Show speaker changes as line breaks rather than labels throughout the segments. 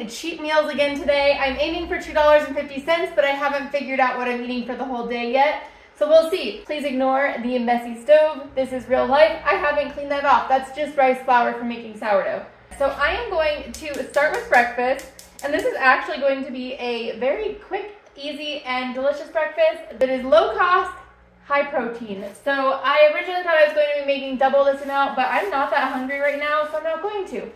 making cheat meals again today. I'm aiming for $2.50, but I haven't figured out what I'm eating for the whole day yet. So we'll see. Please ignore the messy stove. This is real life. I haven't cleaned that off. That's just rice flour for making sourdough. So I am going to start with breakfast, and this is actually going to be a very quick, easy, and delicious breakfast that is low cost, high protein. So I originally thought I was going to be making double this amount, but I'm not that hungry right now, so I'm not going to.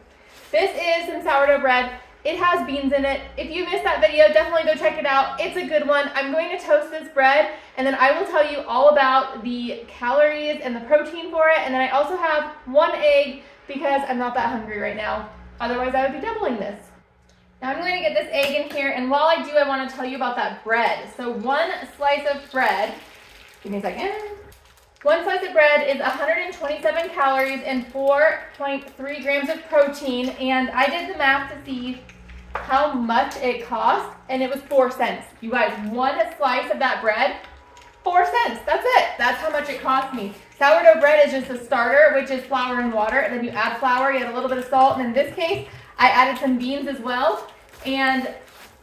This is some sourdough bread. It has beans in it. If you missed that video, definitely go check it out. It's a good one. I'm going to toast this bread, and then I will tell you all about the calories and the protein for it. And then I also have one egg because I'm not that hungry right now. Otherwise, I would be doubling this. Now I'm going to get this egg in here, and while I do, I want to tell you about that bread. So one slice of bread, give me a second. One slice of bread is 127 calories and 4.3 grams of protein, and I did the math to see how much it cost, and it was 4 cents. You guys, one slice of that bread, 4 cents. That's it. That's how much it cost me. Sourdough bread is just a starter, which is flour and water, and then you add flour, you add a little bit of salt, and in this case, I added some beans as well. And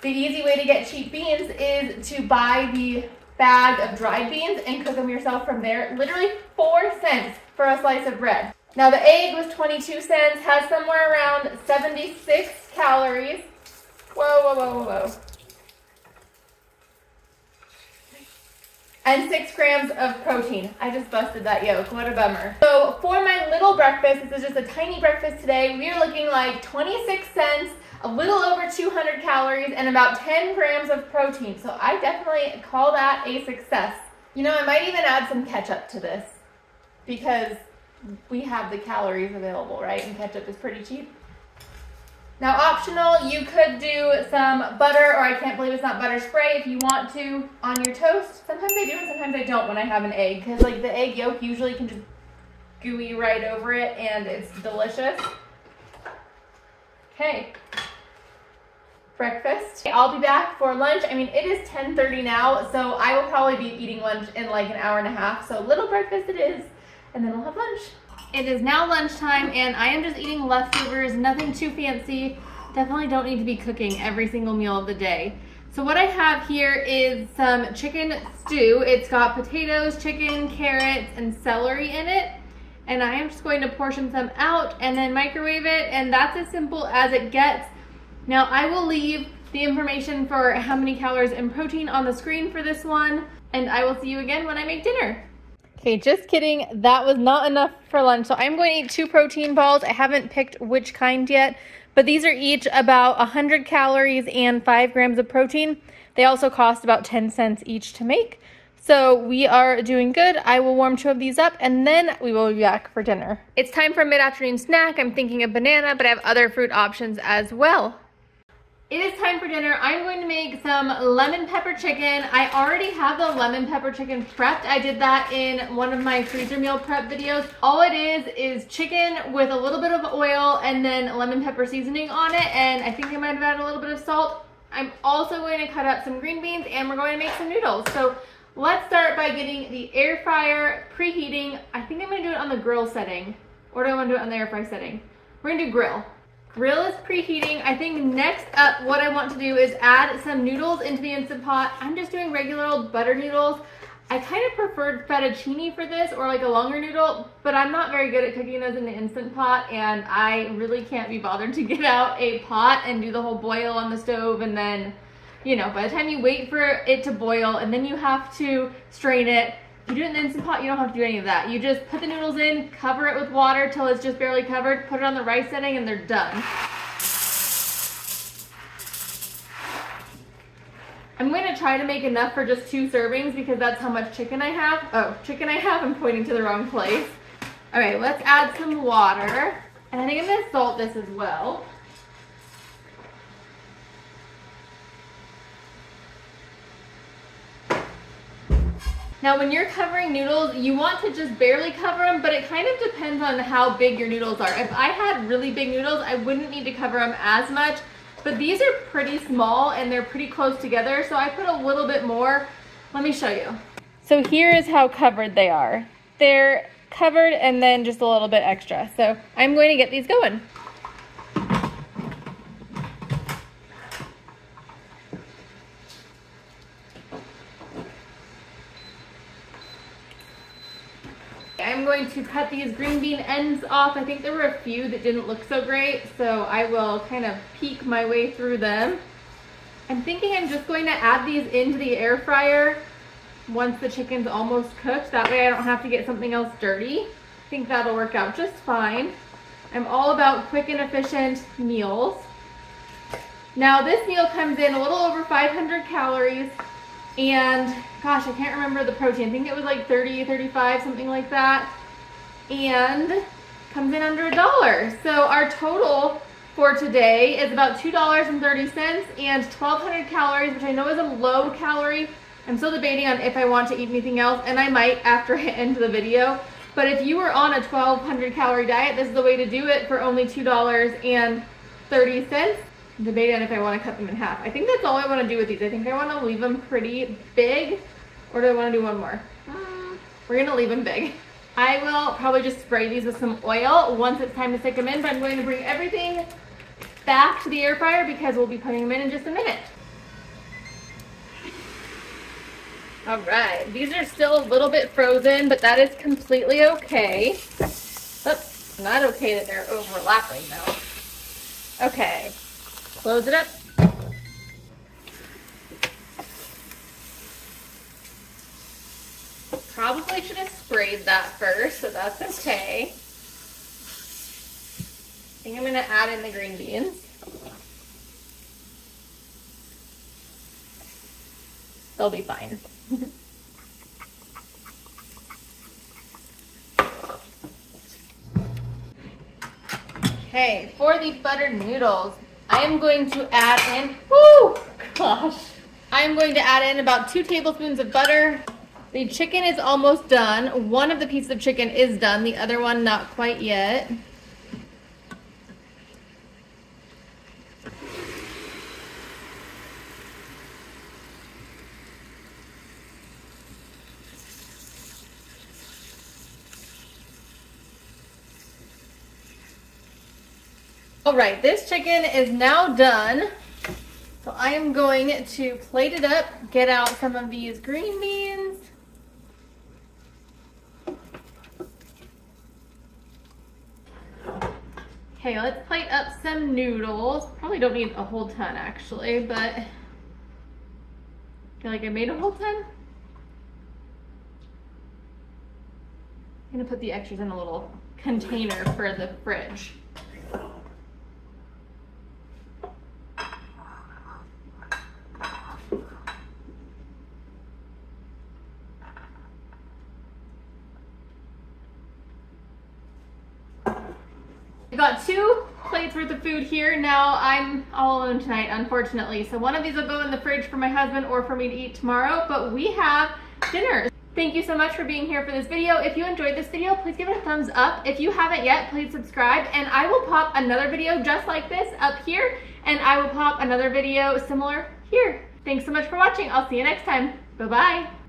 the easy way to get cheap beans is to buy the bag of dried beans and cook them yourself from there. Literally 4 cents for a slice of bread. Now the egg was 22 cents, has somewhere around 76 calories. Whoa, whoa, whoa, whoa, whoa. And 6 grams of protein. I just busted that yolk, what a bummer. So for my little breakfast, this is just a tiny breakfast today, we are looking like 26 cents, a little over 200 calories, and about 10 grams of protein. So I definitely call that a success. You know, I might even add some ketchup to this because we have the calories available, right? And ketchup is pretty cheap. Now optional, you could do some butter, or I can't believe it's not butter spray, if you want to on your toast. Sometimes I do and sometimes I don't when I have an egg, because like the egg yolk usually can just gooey right over it and it's delicious. Okay, breakfast. I'll be back for lunch. I mean, it is 10:30 now, so I will probably be eating lunch in like an hour and a half. So little breakfast it is, and then we'll have lunch. It is now lunchtime, and I am just eating leftovers, nothing too fancy. Definitely don't need to be cooking every single meal of the day. So what I have here is some chicken stew. It's got potatoes, chicken, carrots, and celery in it. And I am just going to portion some out and then microwave it, and that's as simple as it gets. Now I will leave the information for how many calories and protein on the screen for this one, and I will see you again when I make dinner. Okay, just kidding. That was not enough for lunch. So I'm going to eat 2 protein balls. I haven't picked which kind yet, but these are each about 100 calories and 5 grams of protein. They also cost about 10 cents each to make. So we are doing good. I will warm 2 of these up, and then we will be back for dinner. It's time for a mid-afternoon snack. I'm thinking of banana, but I have other fruit options as well. It is time for dinner. I'm going to make some lemon pepper chicken. I already have the lemon pepper chicken prepped. I did that in one of my freezer meal prep videos. All it is chicken with a little bit of oil and then lemon pepper seasoning on it, and I think I might have added a little bit of salt. I'm also going to cut up some green beans, and we're going to make some noodles. So let's start by getting the air fryer preheating. I think I'm going to do it on the grill setting, or do I want to do it on the air fry setting? We're going to do grill. Grill is preheating. I think next up what I want to do is add some noodles into the Instant Pot. I'm just doing regular old butter noodles. I kind of preferred fettuccine for this, or like a longer noodle, but I'm not very good at cooking those in the Instant Pot, and I really can't be bothered to get out a pot and do the whole boil on the stove, and then, you know, by the time you wait for it to boil and then you have to strain it, you do it in the Instant Pot, you don't have to do any of that. You just put the noodles in, cover it with water till it's just barely covered, put it on the rice setting, and they're done. I'm going to try to make enough for just 2 servings because that's how much chicken I have. Oh, chicken I have, I'm pointing to the wrong place. All right, let's add some water. And I think I'm going to salt this as well. Now when you're covering noodles, you want to just barely cover them, but it kind of depends on how big your noodles are. If I had really big noodles, I wouldn't need to cover them as much, but these are pretty small and they're pretty close together, so I put a little bit more. Let me show you. So here is how covered they are. They're covered and then just a little bit extra. So I'm going to get these going. I'm going to cut these green bean ends off. I think there were a few that didn't look so great, so I will kind of peek my way through them. I'm thinking I'm just going to add these into the air fryer once the chicken's almost cooked. That way I don't have to get something else dirty. I think that'll work out just fine. I'm all about quick and efficient meals. Now this meal comes in a little over 500 calories and gosh, I can't remember the protein. I think it was like 30, 35, something like that. And comes in under $1. So our total for today is about $2.30 and 1,200 calories, which I know is a low calorie. I'm still debating on if I want to eat anything else, and I might after I end the video. But if you were on a 1,200 calorie diet, this is the way to do it for only $2.30. I'm debating on if I want to cut them in half. I think that's all I want to do with these. I think I want to leave them pretty big, or do I want to do one more? We're going to leave them big. I will probably just spray these with some oil once it's time to stick them in, but I'm going to bring everything back to the air fryer because we'll be putting them in just a minute. All right, these are still a little bit frozen, but that is completely okay. Oops, not okay that they're overlapping though. Okay, close it up. Probably should have sprayed that first, so that's okay. I think I'm gonna add in the green beans. They'll be fine. Okay, for the buttered noodles, I am going to add in, I am going to add in about 2 tablespoons of butter. The chicken is almost done. One of the pieces of chicken is done, the other one not quite yet. All right, this chicken is now done. So I am going to plate it up, get out some of these green beans. Okay, let's plate up some noodles. Probably don't need a whole ton actually, but I feel like I made a whole ton. I'm gonna put the extras in a little container for the fridge. I got 2 plates worth of food here. Now I'm all alone tonight, unfortunately. So one of these will go in the fridge for my husband or for me to eat tomorrow, but we have dinner. Thank you so much for being here for this video. If you enjoyed this video, please give it a thumbs up. If you haven't yet, please subscribe, and I will pop another video just like this up here, and I will pop another video similar here. Thanks so much for watching. I'll see you next time. Bye-bye.